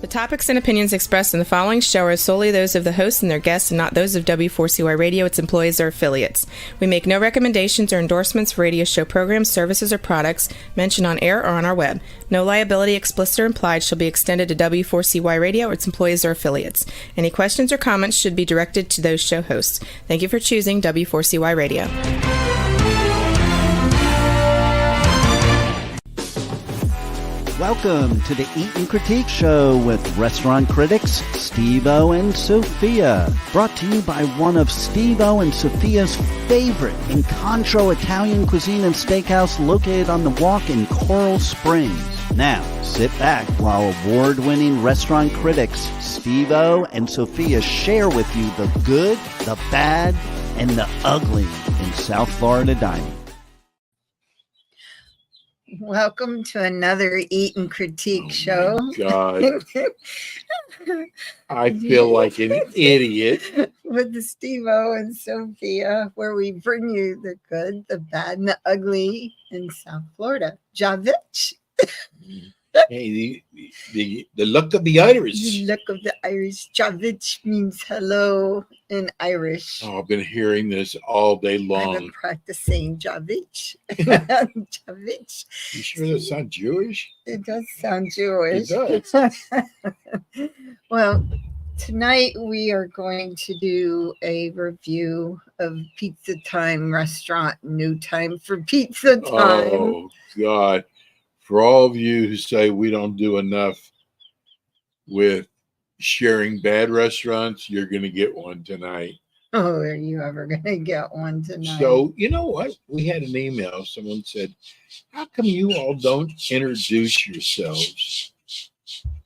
Topics and opinions expressed in the following show are solely those of the hosts and their guests and not those of W4CY Radio, its employees, or affiliates. We make no recommendations or endorsements for radio show programs, services, or products mentioned on air or on our web. No liability, explicit or implied, shall be extended to W4CY Radio or its employees or affiliates. Any questions or comments should be directed to those show hosts. Thank you for choosing W4CY Radio. Welcome to the Eat and Critique Show with restaurant critics Steve-O and Sophia. Brought to you by one of Steve-O and Sophia's favorite Incontro Italian cuisine and steakhouse located on the Walk in Coral Springs. Now, sit back while award-winning restaurant critics Steve-O and Sophia share with you the good, the bad, and the ugly in South Florida dining. Welcome to another Eat and Critique show. God, I feel like an idiot. With the Steve-O and Sophia, where we bring you the good, the bad, and the ugly in South Florida. Javich. Hey, the look of the Irish. The look of the Irish. Javich means hello in Irish. Oh, I've been hearing this all day I've long. been practicing Javich. Javich. You sure that sounds Jewish? It does sound Jewish. It does. Well, tonight we are going to do a review of Pizza Time Restaurant, New Time for Pizza Time. Oh, God. For all of you who say we don't do enough with sharing bad restaurants, you're going to get one tonight. Oh, are you ever going to get one tonight? So, you know what? We had an email. Someone said, how come you all don't introduce yourselves?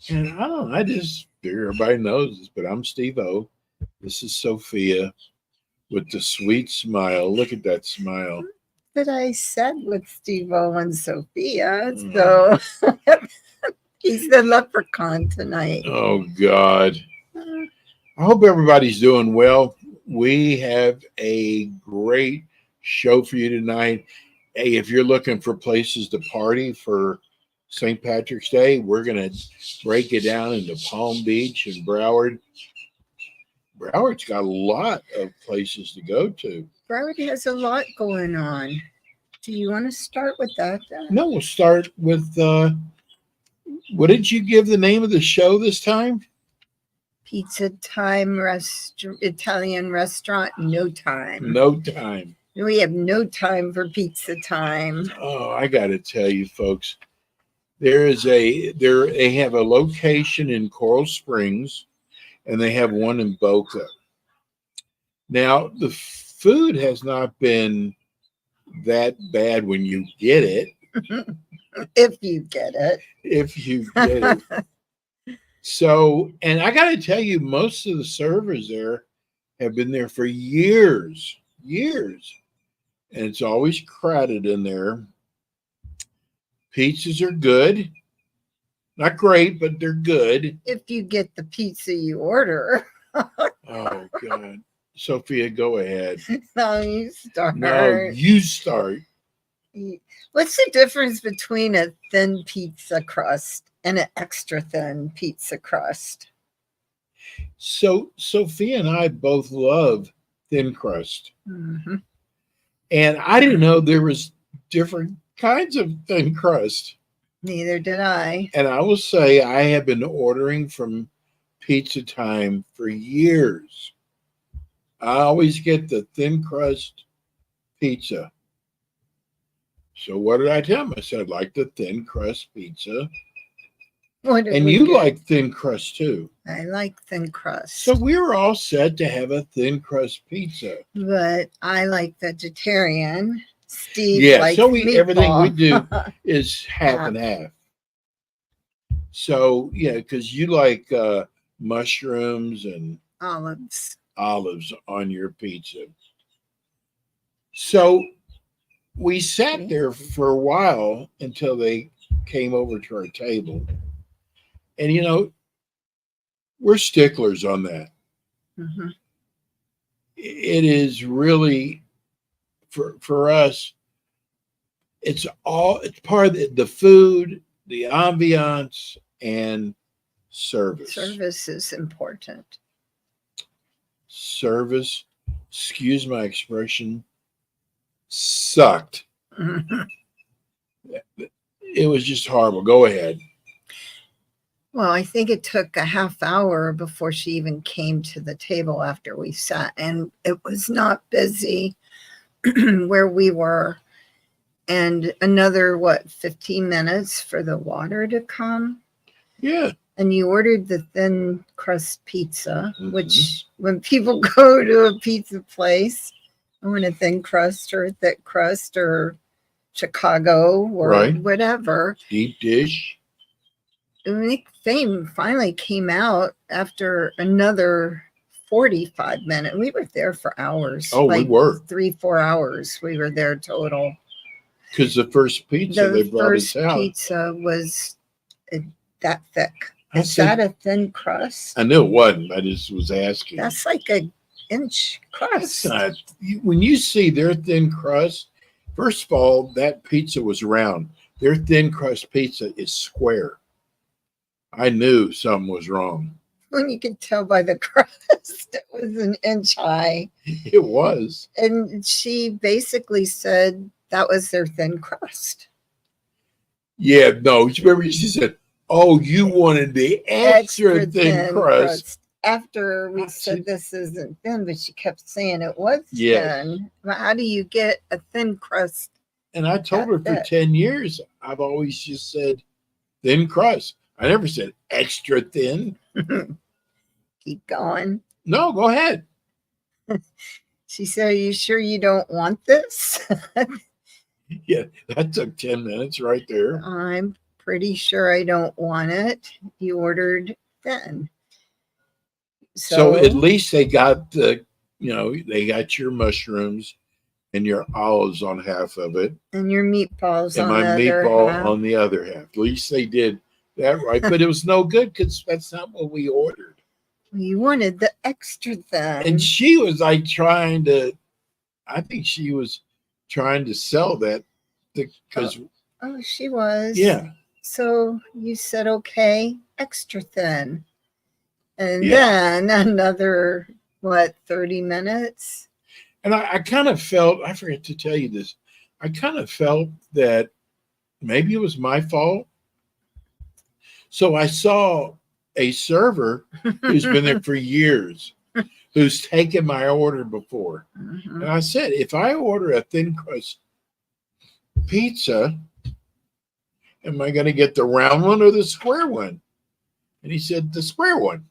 And I don't know. I just figure everybody knows this, but I'm Steve-O. This is Sophia with the sweet smile. Look at that smile. But I said with Steve-O and Sophia, so he's the leprechaun tonight. Oh, God. I hope everybody's doing well. We have a great show for you tonight. Hey, if you're looking for places to party for St. Patrick's Day, we're going to break it down into Palm Beach and Broward. Broward's got a lot of places to go to. Broward has a lot going on. Do you want to start with that? No, we'll start with, what did you give the name of the show this time? Pizza Time Italian Restaurant, No Time. No Time. We have no time for Pizza Time. Oh, I got to tell you, folks, they have a location in Coral Springs, and they have one in Boca. Now, the food has not been that bad when you get it. If you get it. If you get it. So, and I got to tell you, most of the servers there have been there for years. And it's always crowded in there. Pizzas are good. Not great, but they're good. If you get the pizza you order. Oh, God. Sophia, go ahead. No, you start. No, you start. What's the difference between a thin pizza crust and an extra thin pizza crust? So Sophia and I both love thin crust. Mm-hmm. And I didn't know there was different kinds of thin crust. Neither did I. And I will say I have been ordering from Pizza Time for years. I always get the thin crust pizza. So what did I tell him? I said, I'd like the thin crust pizza. And you like thin crust too. I like thin crust. So we were all set to have a thin crust pizza. But I like vegetarian. Steve likes so meatball. Everything we do is half and half. So, yeah, because you like mushrooms and olives on your pizza. So we sat there for a while until they came over to our table. And, you know, we're sticklers on that. Mm-hmm. It is really, for us, it's part of the food, the ambiance, and service. Service is important. Service, excuse my expression, sucked. It was just horrible. Go ahead. Well, I think it took a half hour before she even came to the table after we sat, and it was not busy where we were. And another, 15 minutes for the water to come. Yeah. And you ordered the thin crust pizza, Mhm. which when people go to a pizza place, I want a thin crust or a thick crust or Chicago or Right. whatever. Deep dish. And the thing finally came out after another 45 minutes. We were there for hours. Oh, we were. 3-4 hours. We were there total. Because the first pizza they The brought us first out. pizza was that thick. I Is said- that a thin crust? I knew it wasn't. I just was asking. That's like an inch That's crust. not, when you see their thin crust, first of all, that pizza was round. Their thin crust pizza is square. I knew something was wrong. When you could tell by the crust, it was an inch high. It was. And she basically said that was their thin crust. Yeah, no. Remember she said, "Oh, you wanted the extra thin crust." After we said this isn't thin, but she kept saying it was Yes. thin. But how do you get a thin crust? And I told her for That's it. 10 years, I've always just said thin crust. I never said extra thin. Keep going. No, go ahead. She said, "Are you sure you don't want this?" Yeah, that took 10 minutes right there. I'm pretty sure I don't want it. You ordered thin. So at least they got they got your mushrooms and your olives on half of it, and your meatballs and on my the other meatball half. on the other half. At least they did that right. But it was no good because that's not what we ordered. You wanted the extra thin. And she was like trying to, I think she was trying to sell that because, Oh, she was. yeah. So you said, okay, extra thin. And Yeah. then another, 30 minutes? And I kind of felt, I forgot to tell you this, I kind of felt that maybe it was my fault. So I saw a server who's been there for years, who's taken my order before. Mhm. And I said, if I order a thin crust pizza, am I going to get the round one or the square one? And he said, the square one.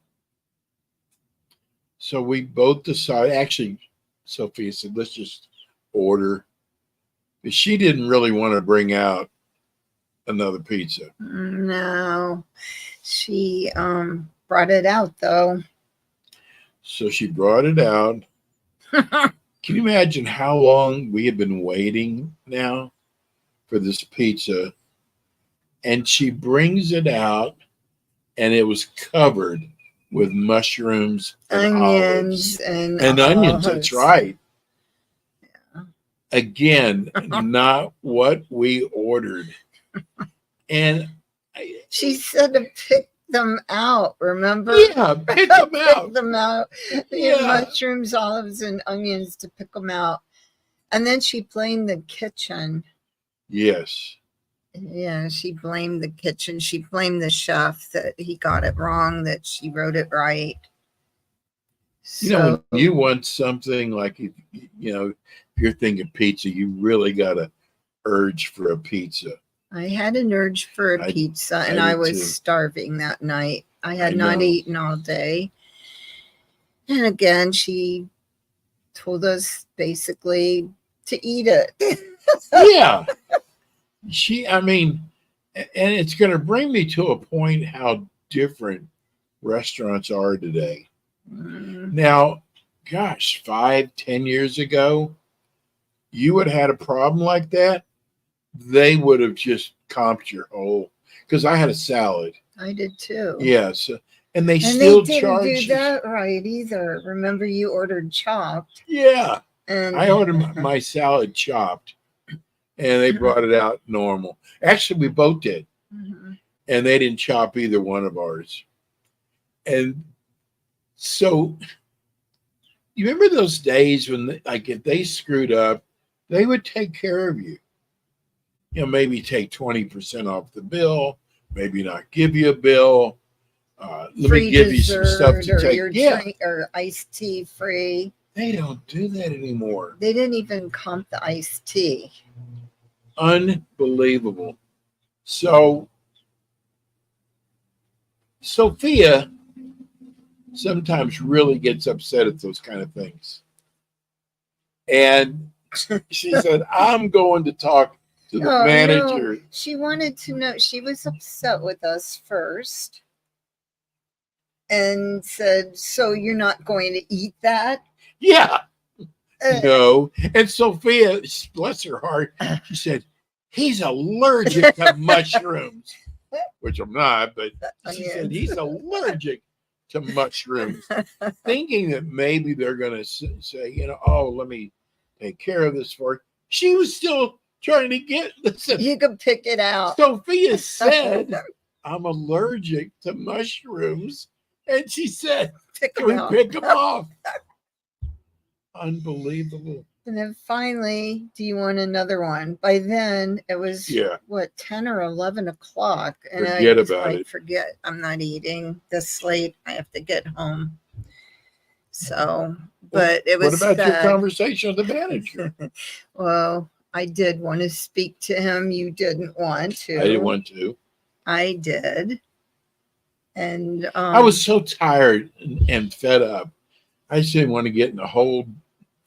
So we both decided, actually, Sophia said, let's just order. But she didn't really want to bring out another pizza. No, she brought it out though. So she brought it out. Can you imagine how long we have been waiting now for this pizza? And she brings it out, and it was covered with mushrooms and Onions olives. and Onions, that's olives. right. Yeah. Again, not what we ordered. And She said to pick them out, remember? yeah, pick them out. Pick them out. Yeah. Mushrooms, olives, and onions to pick them out. And then she blamed the kitchen. Yes. Yeah, she blamed the kitchen. She blamed the chef that he got it wrong, that she wrote it right. You know, when you want something like, if you're thinking pizza, you really got to urge for a pizza. I had an urge for a pizza, and I I did was too. starving that night. I had I not know. eaten all day. And again, she told us basically to eat it. Yeah. And it's going to bring me to a point how different restaurants are today. Mm, Now, gosh, 5-10 years ago, you would have had a problem like that, they would have just comped your whole, because I had a salad. I did too. Yes. And they And still they didn't charge do you. that right either. Remember, you ordered chopped. Yeah. And I ordered my salad chopped, and they brought it out normal. Actually, we both did. Mhm. And they didn't chop either one of ours. And so you remember those days when, like, if they screwed up, they would take care of you. You know, maybe take 20% off the bill, maybe not give you a bill. Let Free me give you some stuff dessert to or take. your Yeah, drink or iced tea free. they don't do that anymore. They didn't even comp the iced tea. Unbelievable. So Sophia sometimes really gets upset at those kind of things. And she said, I'm going to talk to the No, manager. she wanted to know. She was upset with us first and said, "So you're not going to eat that?" Yeah, Uh, no. And Sophia, bless her heart, she said, he's allergic to mushrooms, which I'm not, but she said onions. he's allergic to mushrooms, thinking that maybe they're going to say, you know, oh, let me take care of this for her. She was still trying to get, listen, You can pick it out. Sophia said, I'm allergic to mushrooms. And she said, Pick can them we out. pick them off? Unbelievable. And then finally, do you want another one? By then, it was Yeah. what, 10 or 11 o'clock, and Forget I was about like, it. "Forget, I'm not eating this late. I have to get home." So, but it was What about your sad. conversation with the manager? Well, I did want to speak to him. You didn't want to. I didn't want to. I did. And I was so tired and fed up. I just didn't want to get in the whole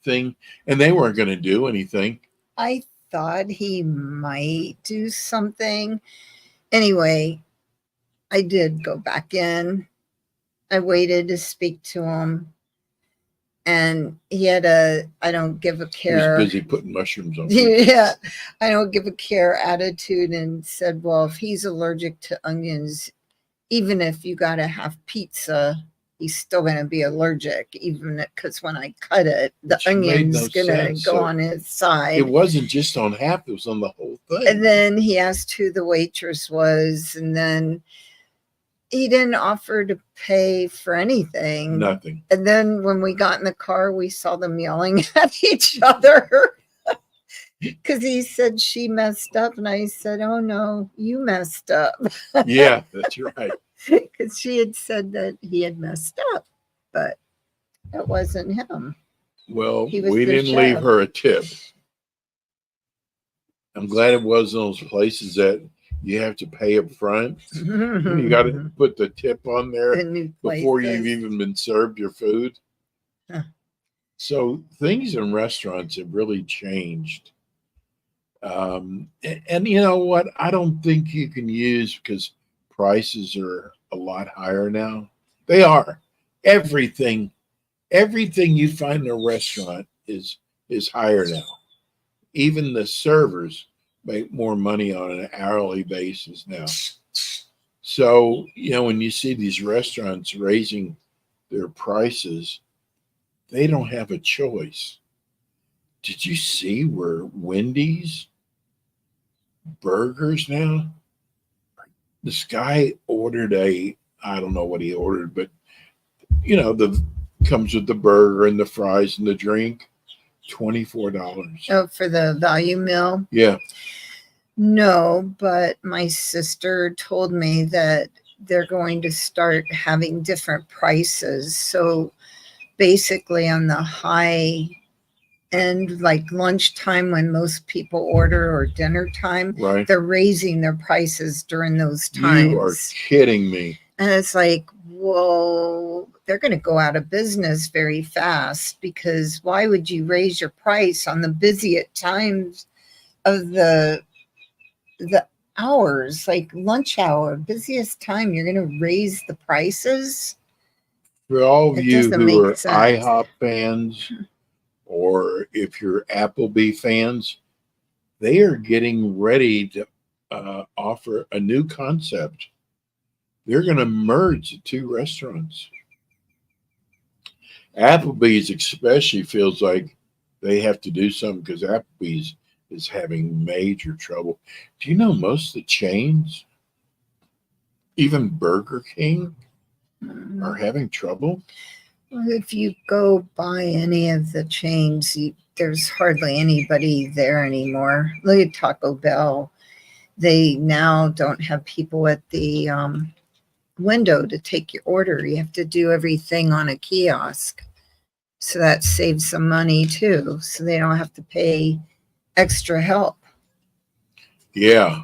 thing, and they weren't going to do anything. I thought he might do something. Anyway, I did go back in. I waited to speak to him. And he had I don't give a He care. was busy putting mushrooms on people. Yeah, I don't give a care attitude, and said, well, if he's allergic to onions, even if you got to have pizza, he's still going to be allergic, even because when I cut it, the Which made onion's no going to sense. go So on his side. It wasn't just on half, it was on the whole thing. And then he asked who the waitress was, and then he didn't offer to pay for anything. Nothing. And then when we got in the car, we saw them yelling at each other because he said she messed up. And I said, oh, no, you messed up. Yeah, that's right. Because she had said that he had messed up, but it wasn't him. Well, He was we the didn't leave chef. her a tip. I'm glad it wasn't those places that you have to pay up front. You got to put the tip on there The new before you've places. even been served your food. Huh. So things in restaurants have really changed. And you know what? I don't think you can use, because prices are a lot higher now. They are. Everything you find in a restaurant is higher now. Even the servers make more money on an hourly basis now. So, you know, when you see these restaurants raising their prices, they don't have a choice. Did you see where Wendy's burgers now? This guy ordered I don't know what he ordered, but you know, comes with the burger and the fries and the drink, $24. Oh, for the value meal? Yeah. No, but my sister told me that they're going to start having different prices. So basically on the high end, like lunchtime when most people order, or dinner time, Right. they're raising their prices during those times. You are kidding me. And it's like, well, they're going to go out of business very fast, because why would you raise your price on the busiest times of the hours, like lunch hour, busiest time? You're going to raise the prices? For all of It you doesn't who make are sense. IHOP fans, or if you're Applebee fans, they are getting ready to offer a new concept. They're going to merge the two restaurants. Applebee's especially feels like they have to do something, because Applebee's is having major trouble. Do you know most of the chains, even Burger King, are having trouble. Well, if you go by any of the chains, there's hardly anybody there anymore. Look at Taco Bell. They now don't have people at the window to take your order. You have to do everything on a kiosk. So that saves some money too. So they don't have to pay extra help. Yeah.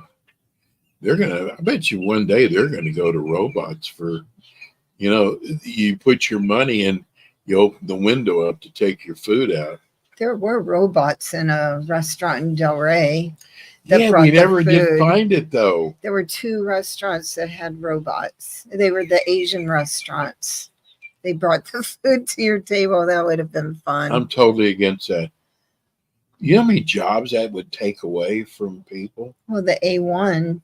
I bet you one day they're going to go to robots for, you put your money in, you open the window up to take your food out. There were robots in a restaurant in Delray. Yeah, we never did find it though. There were 2 restaurants that had robots. They were the Asian restaurants. They brought the food to your table. That would have been fun. I'm totally against that. You know how many jobs that would take away from people? Well, the A1,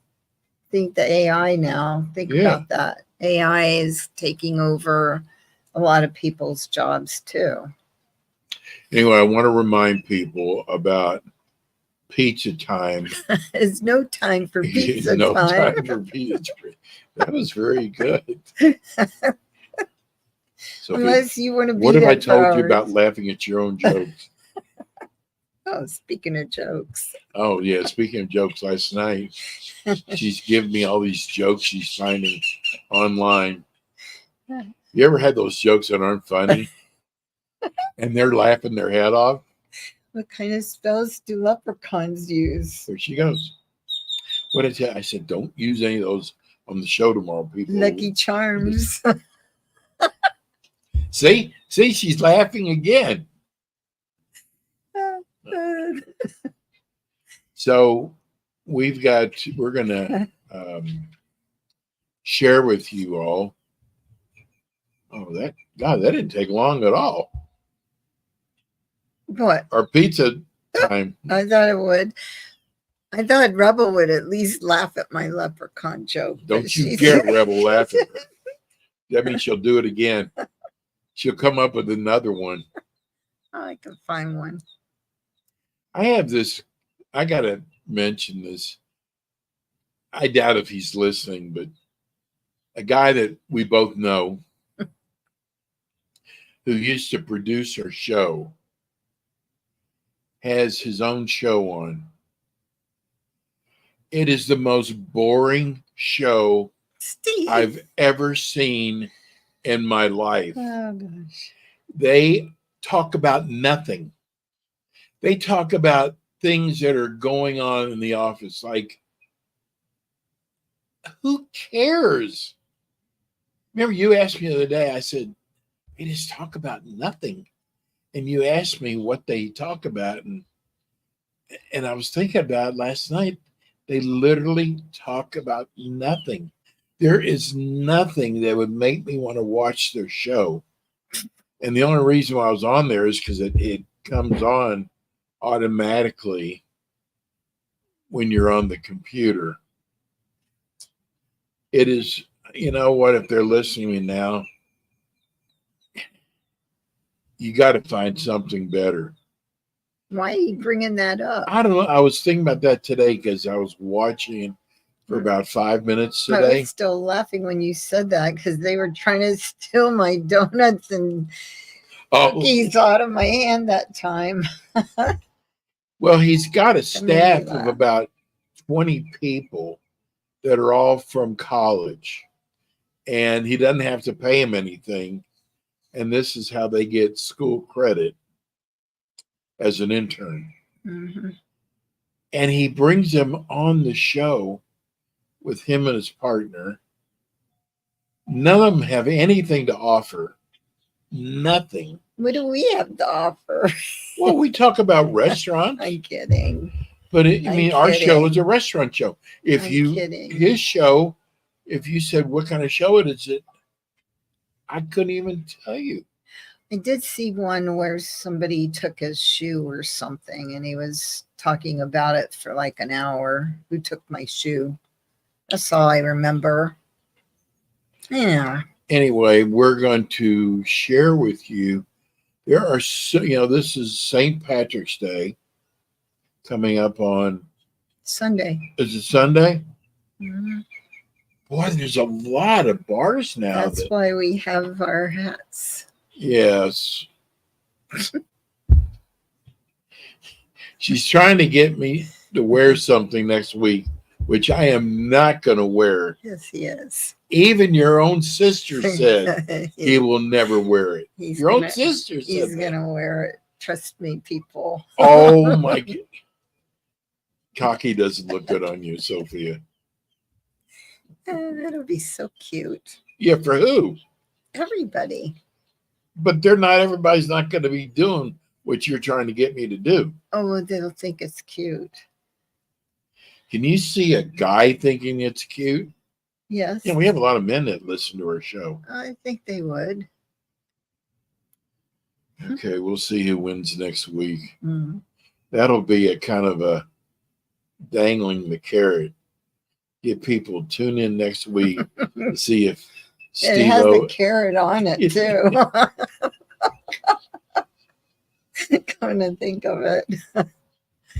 think the AI now. Think about that. AI is taking over a lot of people's jobs too. Anyway, I want to remind people about pizza time. There's no time for pizza no time. time for pizza. That was very good. So unless you want to be what have I there told you for about laughing at your own jokes? Oh, speaking of jokes. Oh, yeah. Speaking of jokes, last night, she's giving me all these jokes she's finding online. You ever had those jokes that aren't funny? And they're laughing their head off? What kind of spells do leprechauns use? There she goes. What did I tell you? I said, don't use any of those on the show tomorrow, people. Lucky Charms. See, she's laughing again. So we're going to share with you all. Oh, that didn't take long at all. What? Our pizza time. I thought it would. I thought Rebel would at least laugh at my leprechaun joke. Don't you get Rebel laughing. That means she'll do it again. She'll come up with another one. I can find one. I have this. I got to mention this. I doubt if he's listening, but a guy that we both know who used to produce our show has his own show on. It is the most boring show Steve. I've ever seen in my life. Oh, gosh. They talk about nothing. They talk about things that are going on in the office. Like, who cares? Remember, you asked me the other day, I said, they just talk about nothing. And you asked me what they talk about. And I was thinking about it last night. They literally talk about nothing. There is nothing that would make me want to watch their show. And the only reason why I was on there is because it comes on automatically when you're on the computer. It is, you know what, if they're listening to me now, you got to find something better. Why are you bringing that up? I don't know. I was thinking about that today because I was watching for about 5 minutes today. I was still laughing when you said that because they were trying to steal my donuts and cookies out of my hand that time. Well, he's got a staff of about 20 people that are all from college, and he doesn't have to pay them anything. And this is how they get school credit as an intern. Mm-hmm. And he brings them on the show with him and his partner. None of them have anything to offer. Nothing. What do we have to offer? Well, we talk about restaurants. I'm kidding. But our show is a restaurant show. His show, if you said what kind of show it is, I couldn't even tell you. I did see one where somebody took his shoe or something, and he was talking about it for like an hour. Who took my shoe? That's all I remember. Yeah. Anyway, we're going to share with you. There are, this is St. Patrick's Day coming up on Sunday. Is it Sunday? Mm-hmm. Boy, there's a lot of bars now. That's why we have our hats. Yes. She's trying to get me to wear something next week, which I am not going to wear. Yes, he is. Even your own sister said he will never wear it. Your own sister said he's that. going to wear it. Trust me, people. Oh, my God. Cocky doesn't look good on you, Sophia. That'll be so cute. Yeah, for who? Everybody. But everybody's not going to be doing what you're trying to get me to do. Oh, well, they'll think it's cute. Can you see a guy thinking it's cute? Yes. Yeah, we have a lot of men that listen to our show. I think they would. Okay, we'll see who wins next week. Mm. That'll be a kind of a dangling the carrot. Get people tune in next week to see if It has Steve-O. a carrot on it, too. Come to think of it.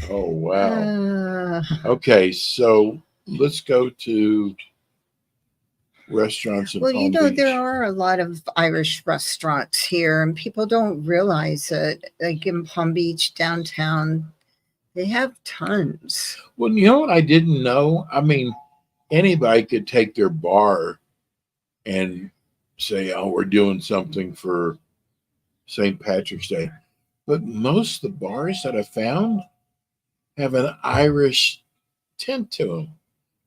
Oh, wow. Okay, so let's go to restaurants in Well, Palm Beach. there are a lot of Irish restaurants here, and people don't realize it. Like in Palm Beach, downtown, they have tons. Well, you know what I didn't know? I mean, anybody could take their bar and say, oh, we're doing something for St. Patrick's Day. But most of the bars that I found have an Irish tint to them.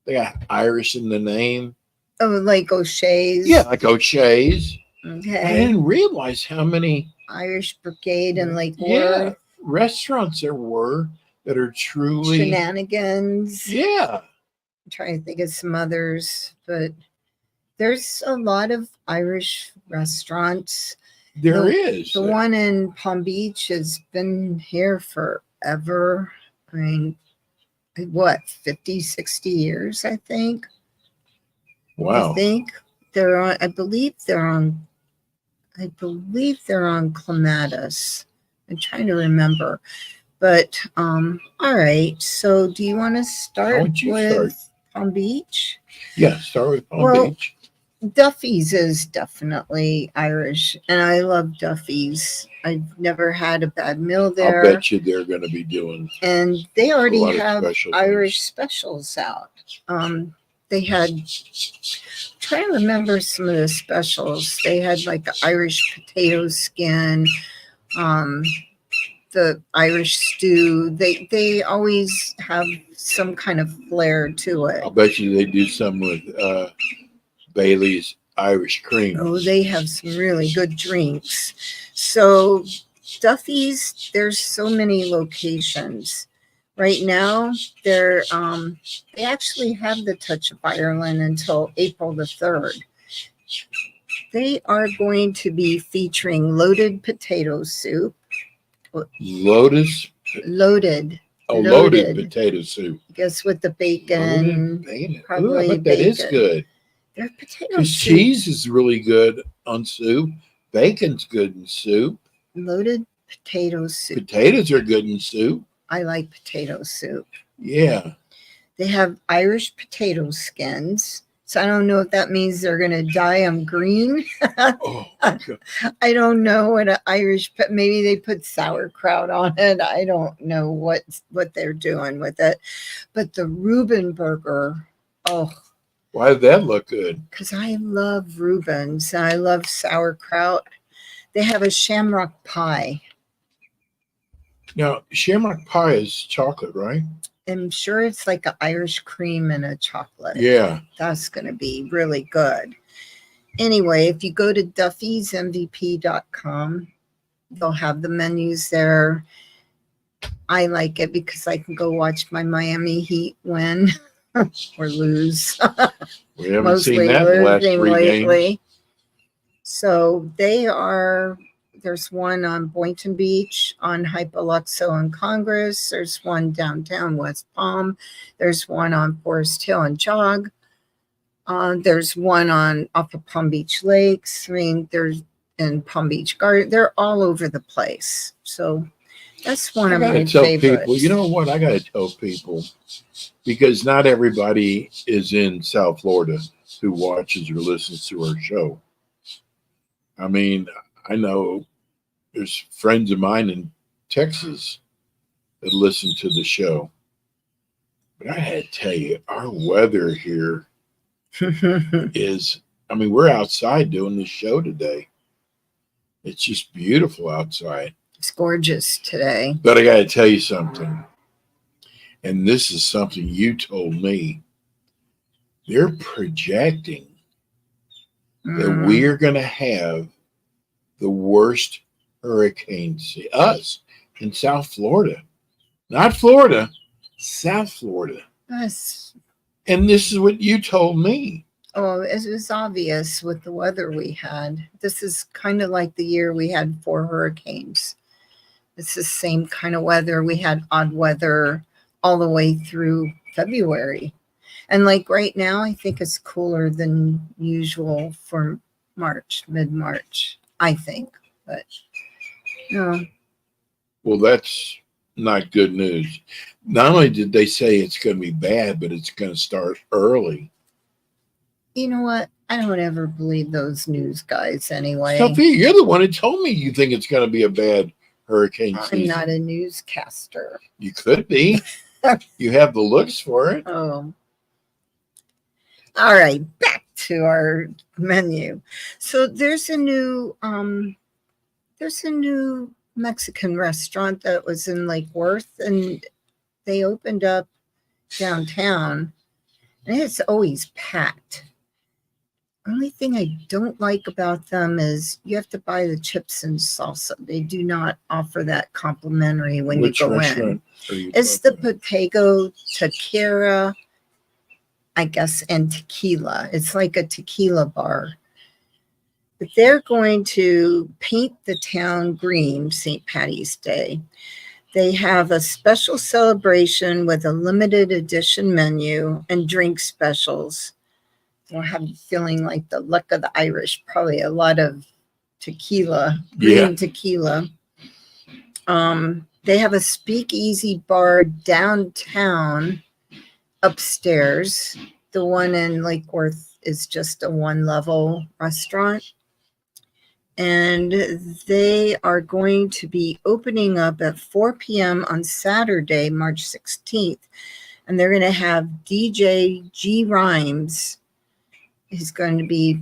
They got Irish in the name. Oh, like O'Shea's. Yeah, like O'Shea's. I Okay. didn't realize how many Irish Brigade and Lake yeah, Worth. restaurants there were that are truly. Shenanigans. Yeah. I'm trying to think of some others, but there's a lot of Irish restaurants. There is. The one in Palm Beach has been here forever. I mean, what, 50, 60 years, I think. Wow. I think they're on, I believe they're on Clematis. I'm trying to remember. But all right. So do you want to How start would you with start? Palm Beach? Yeah, start with Palm Well, Beach. Duffy's is definitely Irish, and I love Duffy's. I've never had a bad meal I'll there. bet you they're going to be doing. And they already lot of have special Irish things. specials out. They had, trying to remember some of the specials. They had like the Irish potato skin, the Irish stew. They always have some kind of flair to it. I'll bet you they do some with Bailey's Irish cream. Oh, they have some really good drinks. So Duffy's, there's so many locations. Right now, they actually have the Touch of Ireland until April the 3rd. They are going to be featuring loaded potato soup. Lotus. Loaded. Oh, loaded Loaded. potato soup. I guess with the bacon. Loaded bacon. Ooh, I probably bet that is bacon. good. Their potato Because soup. cheese is really good on soup. Bacon's good in soup. Loaded potato soup. Potatoes are good in soup. I like potato soup. Yeah. They have Irish potato skins. So I don't know if that means they're going to dye them green. Oh, God. I don't know what an Irish, maybe they put sauerkraut on it. I don't know what they're doing with it. But the Reuben burger, oh, Why did that look good? because I love Reubens and I love sauerkraut. They have a shamrock pie. Now, shamrock pie is chocolate, right? I'm sure it's like an Irish cream and a chocolate. Yeah. That's going to be really good. Anyway, if you go to duffysmvp.com, they'll have the menus there. I like it because I can go watch my Miami Heat win or lose. We haven't seen that in the last losing 3 games. So there's one on Boynton Beach, on Hypoluxo and Congress. There's one downtown West Palm. There's one on Forest Hill and Jog. There's one off of Palm Beach Lakes. I mean, there's in Palm Beach Garden. They're all over the place. So that's one I of gotta my tell favorites. people, you know what? I got to tell people because not everybody is in South Florida. who watches or listens to our show. I mean, I know there's friends of mine in Texas that listen to the show. But I had to tell you, our weather here is, I mean, we're outside doing this show today. It's just beautiful outside. It's gorgeous today. But I got to tell you something. And this is something you told me. They're projecting that we are going to have the worst hurricane us in South Florida. Not Florida, South Florida. Yes. And this is what you told me. Oh, it was obvious with the weather we had. This is kind of like the year we had 4 hurricanes. It's the same kind of weather. We had odd weather all the way through February. And like right now, I think it's cooler than usual for March, mid-March, I think. But no. Well, that's not good news. Not only did they say it's going to be bad, but it's going to start early. You know what? I don't ever believe those news guys anyway. Sophia, you're the one who told me you think it's going to be a bad hurricane season. I'm not a newscaster. You could be. You have the looks for it. Oh. All right, back to our menu. So there's a new Mexican restaurant that was in Lake Worth, and they opened up downtown, and it's always packed. Only thing I don't like about them is you have to buy the chips and salsa. They do not offer that complimentary when Which you go restaurant in. are you It's the talking about? Potato Tequila, I guess, and tequila. It's like a tequila bar. But they're going to paint the town green St. Patty's Day. They have a special celebration with a limited edition menu and drink specials. I'll have you feeling like the luck of the Irish, probably a lot of tequila, green tequila. They have a speakeasy bar downtown upstairs. The one in Lake Worth is just a 1-level restaurant. And they are going to be opening up at 4 p.m. on Saturday, March 16th. And they're going to have DJ G Rhymes. He's going to be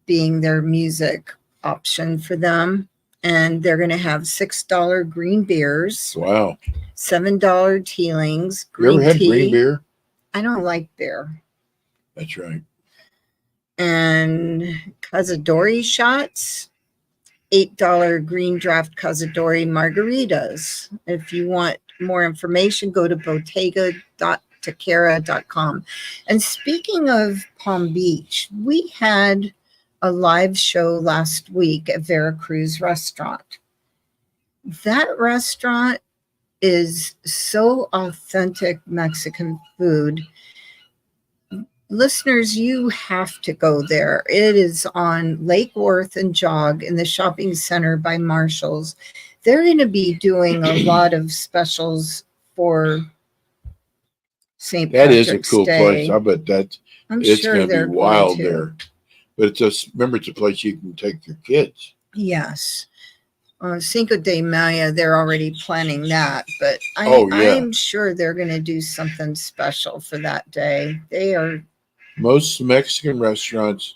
being their music option for them. And they're going to have $6 green beers, Wow. $7 tealings, You green ever had tea. green beer? I don't like beer. That's right. And Cazadori shots, $8 green draft Cazadori margaritas. If you want more information, go to bottega.tequera.com. And speaking of Palm Beach, we had a live show last week at Veracruz Restaurant. That restaurant is so authentic Mexican food. Listeners, you have to go there. It is on Lake Worth and Jog in the shopping center by Marshall's. They're going to be doing a lot of specials for St. That Patrick's is a cool Day. place. I bet I'm it's sure going to they're be wild going to. there. But it's just, remember, it's a place you can take your kids. Yes. Cinco de Mayo, they're already planning that, but Yeah. I'm sure they're going to do something special for that day. They are. Most Mexican restaurants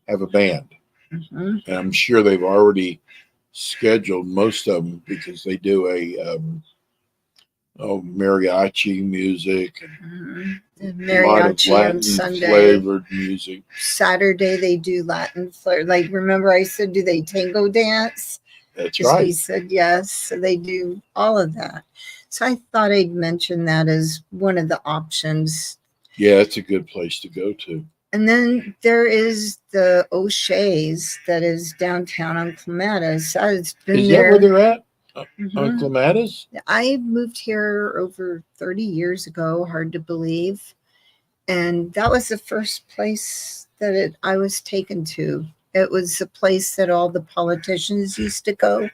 have a band. Mhm. And I'm sure they've already scheduled most of them because they do a mariachi music and Mhm. a lot of Mariachi on Latin Sunday. flavored music. Saturday they do Latin flair. Like, remember I said, do they tango dance? That's Because we right. said yes. So they do all of that. So I thought I'd mention that as one of the options. Yeah, it's a good place to go to. And then there is the O'Shea's that is downtown on Clematis. It's been Is that there. where they're at? Mhm. On Clematis? I moved here over 30 years ago, hard to believe. And that was the first place that I was taken to. It was a place that all the politicians used to go.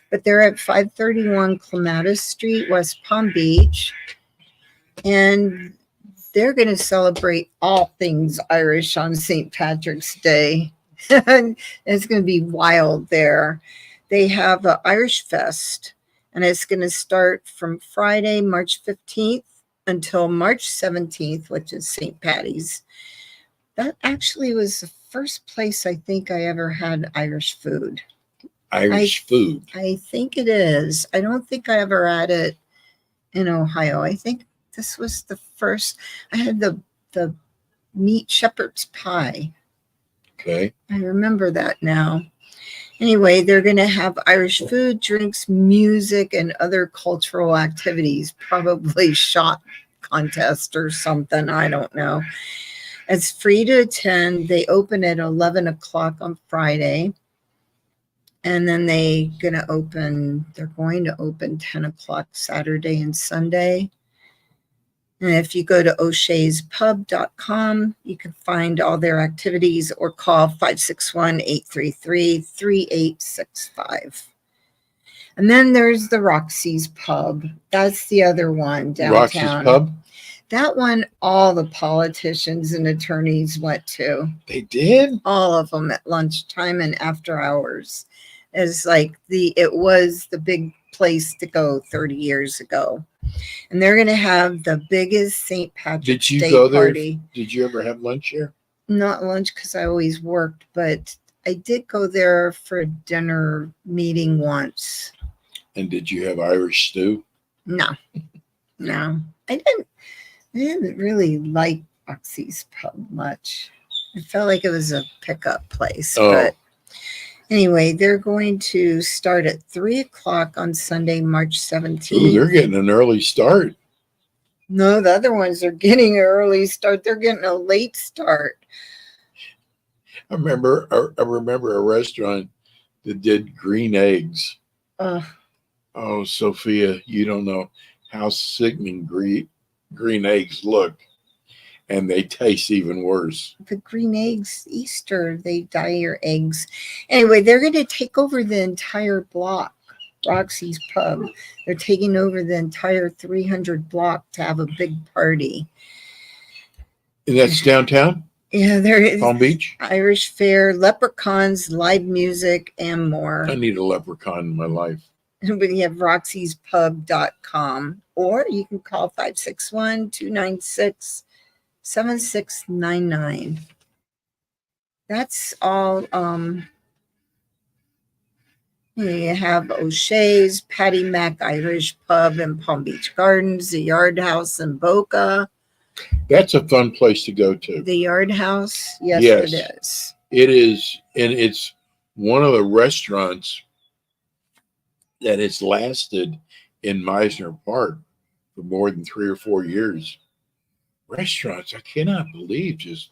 But they're at 531 Clematis Street, West Palm Beach. And they're going to celebrate all things Irish on St. Patrick's Day. And it's going to be wild there. They have an Irish Fest, and it's going to start from Friday, March 15th until March 17th, which is St. Patty's. That actually was the first place I think I ever had Irish food. Irish food. I think it is. I don't think I ever had it in Ohio. I think this was the first. I had the meat shepherd's pie. Okay. I remember that now. Anyway, they're going to have Irish food, drinks, music, and other cultural activities, probably shot contest or something. I don't know. It's free to attend. They open at 11 o'clock on Friday. And then they're going to open 10 o'clock Saturday and Sunday. And if you go to o'shea'spub.com, you can find all their activities or call 561-833-3865. And then there's the Roxy's Pub. That's the other one downtown. Roxy's Pub? That one, all the politicians and attorneys went to. They did? All of them at lunchtime and after hours. It was the big place to go 30 years ago. And they're going to have the biggest St. Patrick's Day party. Did you ever have lunch here? Not lunch because I always worked, but I did go there for a dinner meeting once. And did you have Irish stew? No. I didn't really like Roxy's Pub much. I felt like it was a pickup place. Oh. But anyway, they're going to start at 3 o'clock on Sunday, March 17th. Ooh, they're getting an early start. No, the other ones are getting an early start. They're getting a late start. I remember a restaurant that did green eggs. Oh, Sophia, you don't know how sickening green eggs look. And they taste even worse. The green eggs, Easter, they dye your eggs. Anyway, they're going to take over the entire block, Roxy's Pub. They're taking over the entire 300 block to have a big party. And that's downtown? Yeah, there is Palm Beach? Irish Fair, leprechauns, live music, and more. I need a leprechaun in my life. We have roxyspub.com, or you can call 561-296-7699. That's all. You have O'Shea's, Patty Mac Irish Pub in Palm Beach Gardens, the Yard House in Boca. That's a fun place to go to. The Yard House, yes. It is. It is, and it's one of the restaurants that has lasted in Meisner Park for more than 3 or 4 years. Restaurants, I cannot believe, just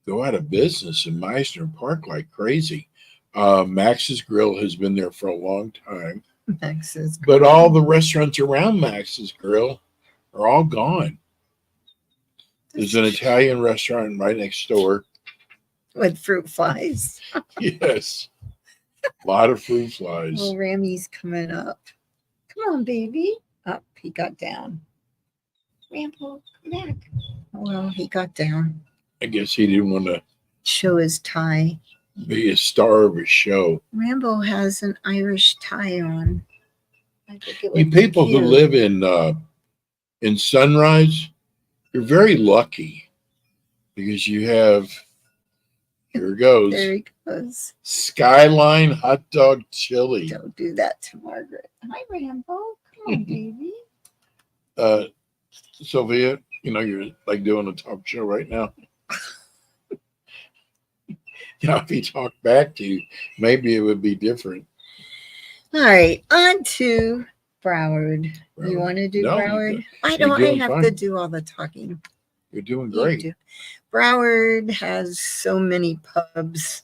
go out of business in Meisner Park like crazy. Max's Grill has been there for a long time. Max's Grill. But all the restaurants around Max's Grill are all gone. There's an Italian restaurant right next door. With fruit flies. Yes. A lot of fruit flies. Well, Rammy's coming up. Come on, baby. Up, he got down. Rambo, come back. Well, he got down. I guess he didn't want to show his tie. Be a star of a show. Rambo has an Irish tie on. I think it would You people be who cute. live in Sunrise, you're very lucky because you have, here it goes, There he goes. Skyline Hot Dog Chili. Don't do that to Margaret. Hi, Rambo. Come on, baby. Sophia, you're like doing a talk show right now. If he talked back to you, maybe it would be different. All right, on to Broward. You want to do No, Broward? I you're don't. I doing have fine. to do all the talking. You're doing You great. do. Broward has so many pubs.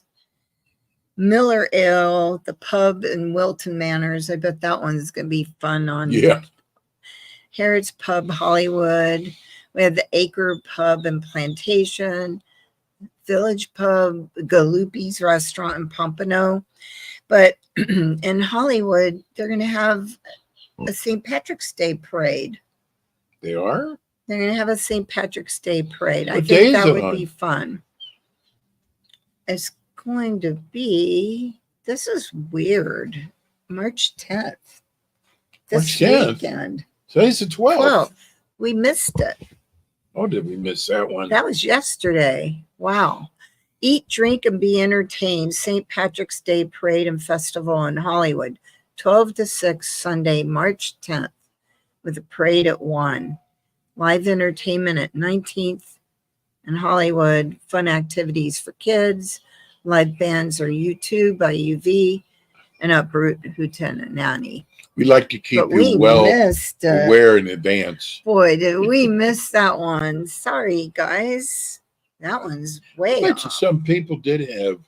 Miller Ale, the pub in Wilton Manors. I bet that one's going to be fun on Yeah. Harrod's Pub, Hollywood. We have the Acre Pub and Plantation, Village Pub, Galuppi's Restaurant in Pompano. But in Hollywood, they're going to have a St. Patrick's Day parade. They are? They're going to have a St. Patrick's Day parade. I What day think is that it would on? be fun. It's going to be, this is weird, March 10th. This March 10th? weekend. Today's the 12th. Well, we missed it. Oh, did we miss that one? That was yesterday. Wow. Eat, drink, and be entertained. St. Patrick's Day Parade and Festival in Hollywood, 12 to 6, Sunday, March 10th, with a parade at 1. Live entertainment at 19th in Hollywood. Fun activities for kids. Live bands are U2 by UV and Uproot Hootenanny. We like to keep But we you well missed it. aware in advance. Boy, did we miss that one. Sorry, guys. That one's I way bet you off. some people did have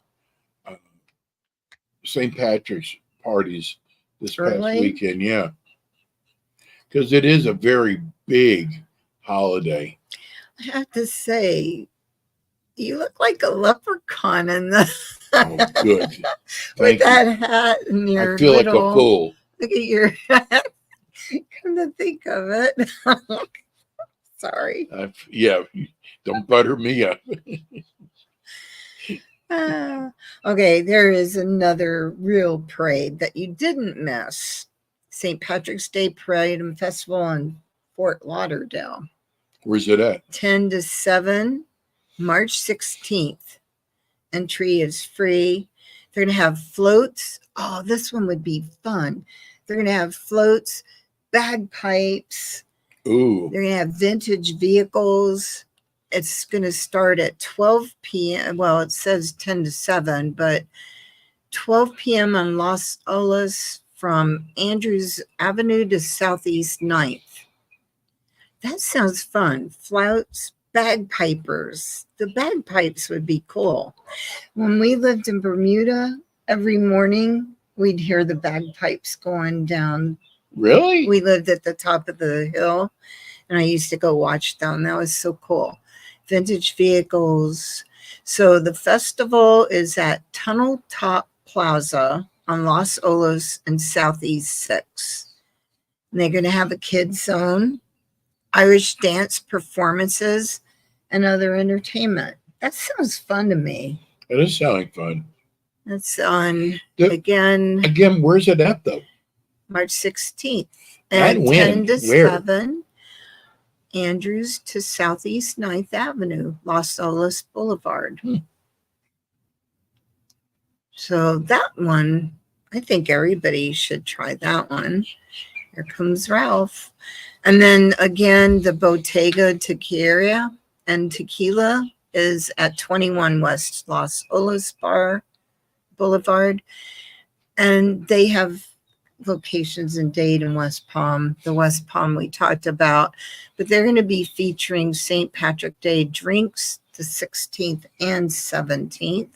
St. Patrick's parties this past Really? weekend. Yeah. Because it is a very big holiday. I have to say, you look like a leprechaun in the Oh, good. with Thank you. that hat and your I feel like a little, fool. look at your come to think of it. Sorry. Yeah, don't butter me up. Okay, there is another real parade that you didn't miss. St. Patrick's Day Parade and Festival in Fort Lauderdale. Where's it at? 10 to 7, March 16th. Entry is free. They're going to have floats. Oh, this one would be fun. They're going to have floats, bagpipes. Ooh, They're going to have vintage vehicles. It's going to start at 12 p.m. Well, it says 10 to 7, but 12 p.m. on Los Olas from Andrews Avenue to Southeast 9th. That sounds fun. Floats, bagpipers. The bagpipes would be cool. When we lived in Bermuda, every morning we'd hear the bagpipes going down. really? We lived at the top of the hill, and I used to go watch them. That was so cool. Vintage vehicles. So the festival is at Tunnel Top Plaza on Los Olos and Southeast 6. And they're going to have a kids zone, Irish dance performances, and other entertainment. That sounds fun to me. It is sounding fun. That's on, The- again, Again, where's it at though? March 16th. And And when? 10 to Where? 7, Andrews to Southeast 9th Avenue, Los Olas Boulevard. Hmm. So that one, I think everybody should try that one. Here comes Ralph. And then again, the Bottega Tequila and Tequila is at 21 West Los Olas Boulevard. And they have locations in Dade and West Palm. The West Palm we talked about, but they're going to be featuring St. Patrick Day drinks the 16th and 17th.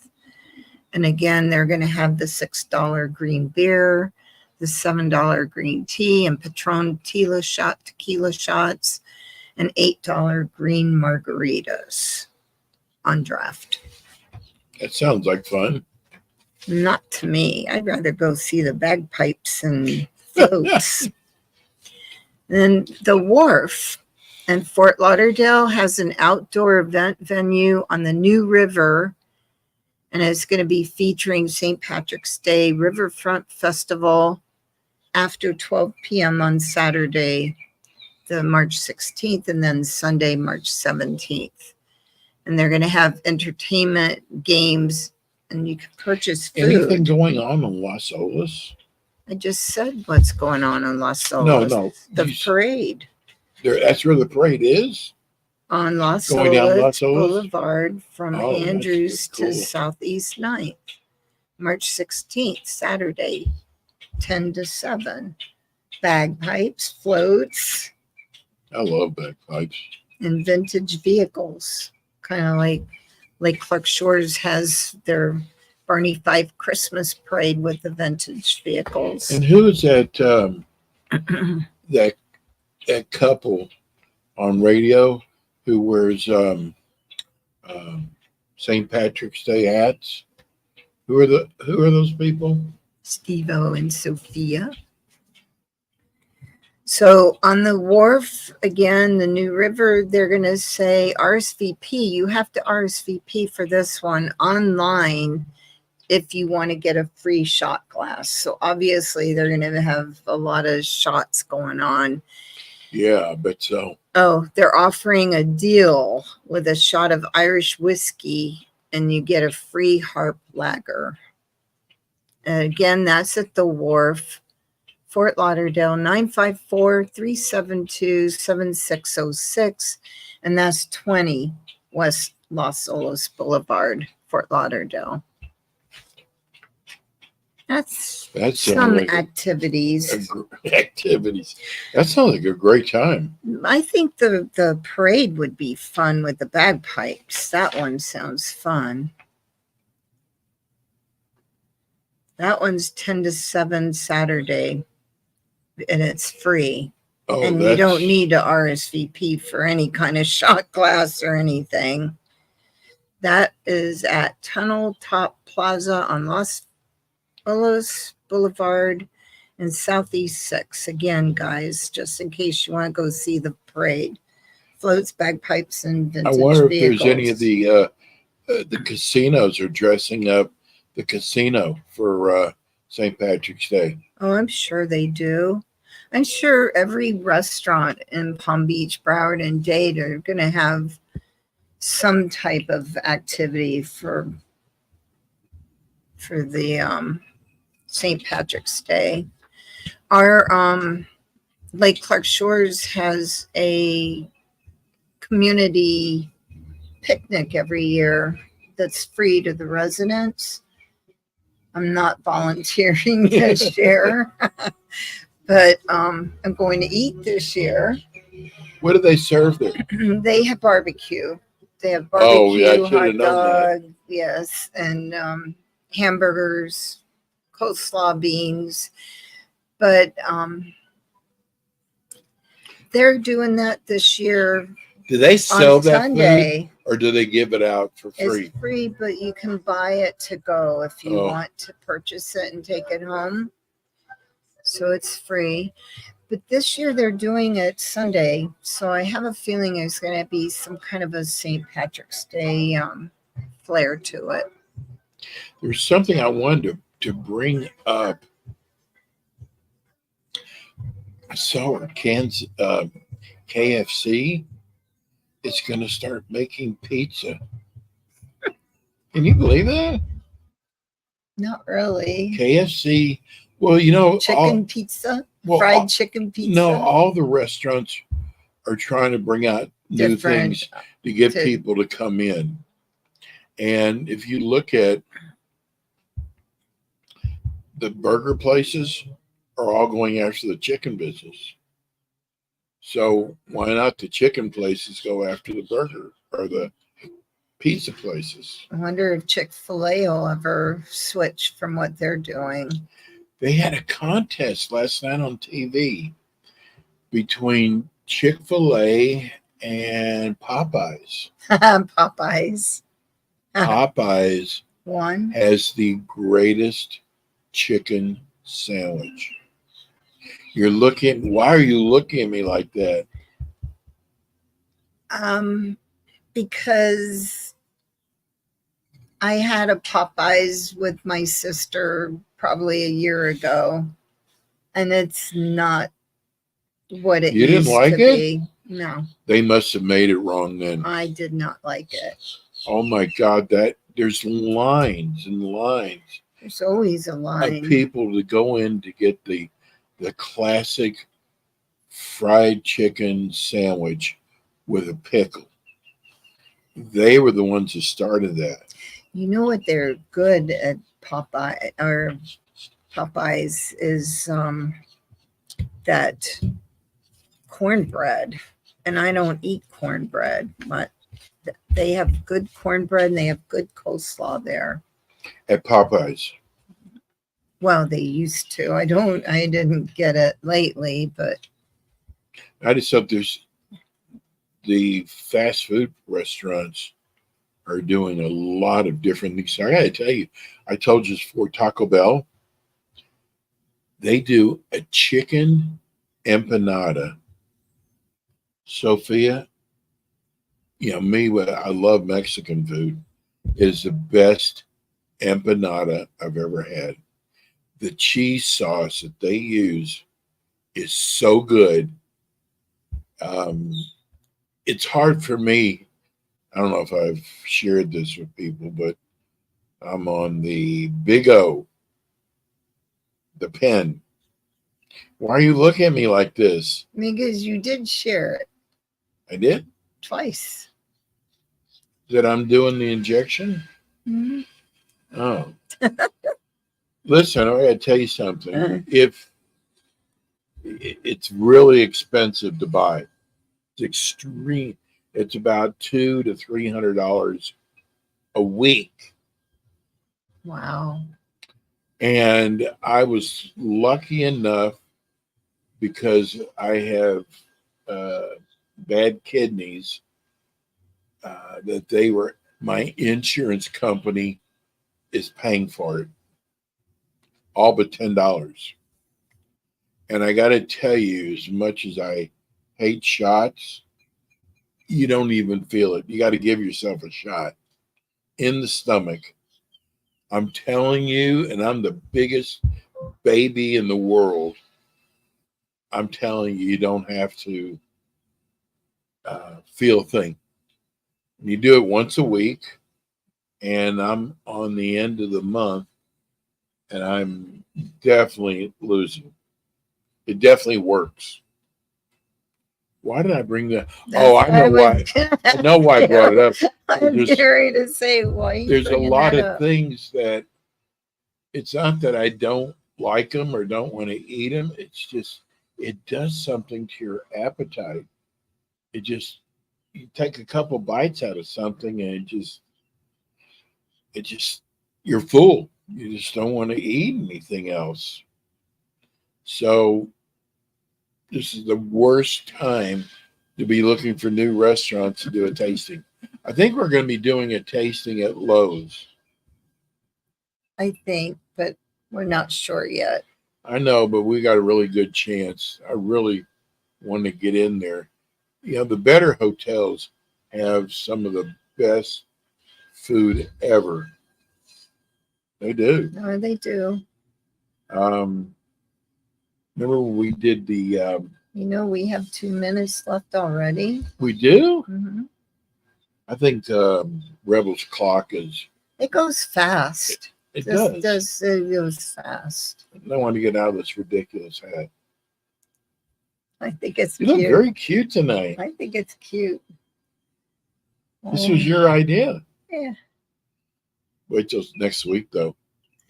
And again, they're going to have the $6 green beer, the $7 green tea, and Patron tequila shots, and $8 green margaritas on draft. That sounds like fun. Not to me. I'd rather go see the bagpipes and floats. Then the Wharf in Fort Lauderdale has an outdoor event venue on the New River, and it's going to be featuring St. Patrick's Day Riverfront Festival after 12 p.m. on Saturday, the March 16th, and then Sunday, March 17th. And they're going to have entertainment, games, and you can purchase food. Anything going on in Los Olas? I just said what's going on in Los Olas. No. The You- parade That's where the parade is? on Los Going down Los Olas Olas? Boulevard from Oh, that's Andrews cool. to Southeast 9th, March 16th, Saturday, 10 to 7. Bagpipes, floats, I love bagpipes. and vintage vehicles. Kind of like Lake Clark Shores has their Barney Fife Christmas parade with the vintage vehicles. And who is that that couple on radio who wears St. Patrick's Day hats? Who are those people? Steve-O and Sophia. So on the wharf, again, the New River, they're going to say RSVP. You have to RSVP for this one online if you want to get a free shot glass. So obviously they're going to have a lot of shots going on. Yeah, I bet so. Oh, they're offering a deal with a shot of Irish whiskey and you get a free harp lager. And again, that's at the wharf, Fort Lauderdale, 954-372-7606. And that's 20 West Los Olos Boulevard, Fort Lauderdale. That's some like activities. Activities. That sounds like a great time. I think the parade would be fun with the bagpipes. That one sounds fun. That one's 10 to 7 Saturday, and it's free. Oh, and you don't need to RSVP for any kind of shot glass or anything. That is at Tunnel Top Plaza on Los Olos Boulevard and Southeast 6. Again, guys, just in case you want to go see the parade. Floats, bagpipes, and vintage I wonder vehicles. if there's any of the casinos are dressing up the casino for St. Patrick's Day. Oh, I'm sure they do. I'm sure every restaurant in Palm Beach, Broward, and Dade are going to have some type of activity for the St. Patrick's Day. Our Lake Clark Shores has a community picnic every year that's free to the residents. I'm not volunteering this year, but I'm going to eat this year. What do they serve there? They have barbecue. They have barbecue, Oh, yeah, I should have hot known that. dog, yes, and hamburgers, coleslaw, beans. But they're doing that this year Do they sell on that Sunday. food, or do they give it out for free? It's free, but you can buy it to go if you Oh. want to purchase it and take it home. So it's free. But this year they're doing it Sunday. So I have a feeling there's going to be some kind of a St. Patrick's Day flair to it. There's something I wanted to bring up. I saw where KFC is going to start making pizza. Can you believe that? Not really. KFC. Well, you know, Chicken pizza, well, fried chicken pizza. no, all the restaurants are trying to bring out new Different, things to get to- people to come in. And if you look at the burger places, are all going after the chicken business. So why not the chicken places go after the burger or the pizza places? I wonder if Chick-fil-A will ever switch from what they're doing. They had a contest last night on TV between Chick-fil-A and Popeyes. Popeyes. Popeyes One. has the greatest chicken sandwich. Why are you looking at me like that? Because I had a Popeyes with my sister probably a year ago, and it's not what it You didn't used like to it? be. No, They must have made it wrong then. I did not like it. Oh my God, there's lines and lines There's always a of line. people to go in to get the classic fried chicken sandwich with a pickle. They were the ones that started that. You know what they're good at Popeyes is that cornbread. And I don't eat cornbread, but they have good cornbread and they have good coleslaw there. At Popeyes. Well, they used to. I didn't get it lately, but I just hope the fast food restaurants are doing a lot of different things. I got to tell you, I told you for Taco Bell, they do a chicken empanada. Sophia, you know me, I love Mexican food. It is the best empanada I've ever had. The cheese sauce that they use is so good. It's hard for me. I don't know if I've shared this with people, but I'm on the Big O, the pen. Why are you looking at me like this? Because you did share it I did? twice. That I'm doing the injection? Mhm. Oh. Listen, I gotta tell you something. If it's really expensive to buy, it's extreme. It's about $200 to $300 a week. Wow. And I was lucky enough because I have bad kidneys that my insurance company is paying for it, all but $10. And I got to tell you, as much as I hate shots, you don't even feel it. You got to give yourself a shot in the stomach. I'm telling you, and I'm the biggest baby in the world. I'm telling you, you don't have to feel a thing. You do it once a week, and I'm on the end of the month, and I'm definitely losing. It definitely works. Why did I bring that? Oh, I know why. I know why I brought it up. I'm ready to say why. There's a lot of things that it's not that I don't like them or don't want to eat them. It's just it does something to your appetite. It just you take a couple bites out of something and it just you're full. You just don't want to eat anything else. So this is the worst time to be looking for new restaurants to do a tasting. I think we're going to be doing a tasting at Lowe's. I think, but we're not sure yet. I know, but we got a really good chance. I really want to get in there. You know, the better hotels have some of the best food ever. They do. No, they do. Remember when we did the... we have 2 minutes left already. We do? Mm-hmm. I think Rebel's clock is... It goes fast. It It does. It goes fast. I want to get out of this ridiculous hat. I think it's You cute. look very cute tonight. I think it's cute. This was your idea. Yeah. Wait till next week, though.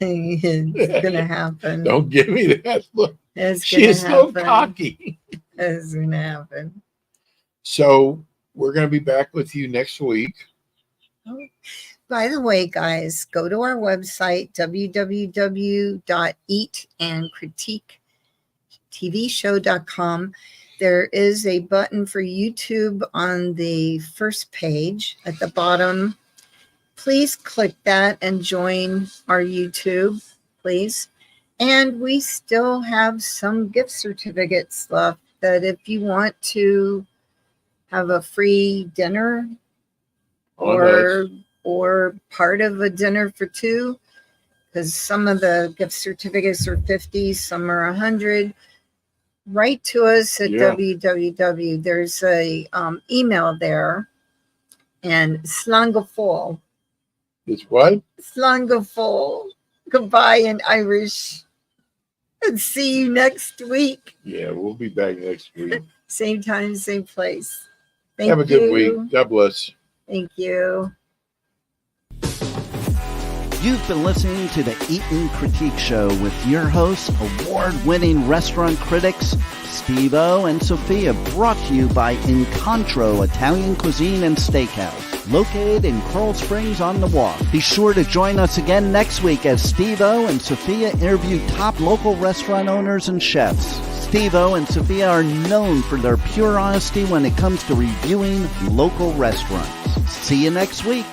It's gonna happen. Don't give me that look. It's She gonna is so happen. cocky. It's gonna happen. So we're going to be back with you next week. By the way, guys, go to our website, www.eatandcritiquetvshow.com. There is a button for YouTube on the first page at the bottom. Please click that and join our YouTube, please. And we still have some gift certificates left that if you want to have a free dinner or part of a dinner for two, because some of the gift certificates are 50, some are 100. Write to us at www. There's a email there, and slangafol. It's what? Slangafol. Goodbye in Irish. And see you next week. Yeah, we'll be back next week. Same time, same place. Thank Have a good you. week. God bless. Thank you. You've been listening to the Eat and Critique Show with your hosts, award-winning restaurant critics Steve-O and Sophia, brought to you by Incontro Italian Cuisine and Steakhouse, located in Coral Springs on the Walk. Be sure to join us again next week as Steve-O and Sophia interview top local restaurant owners and chefs. Steve-O and Sophia are known for their pure honesty when it comes to reviewing local restaurants. See you next week.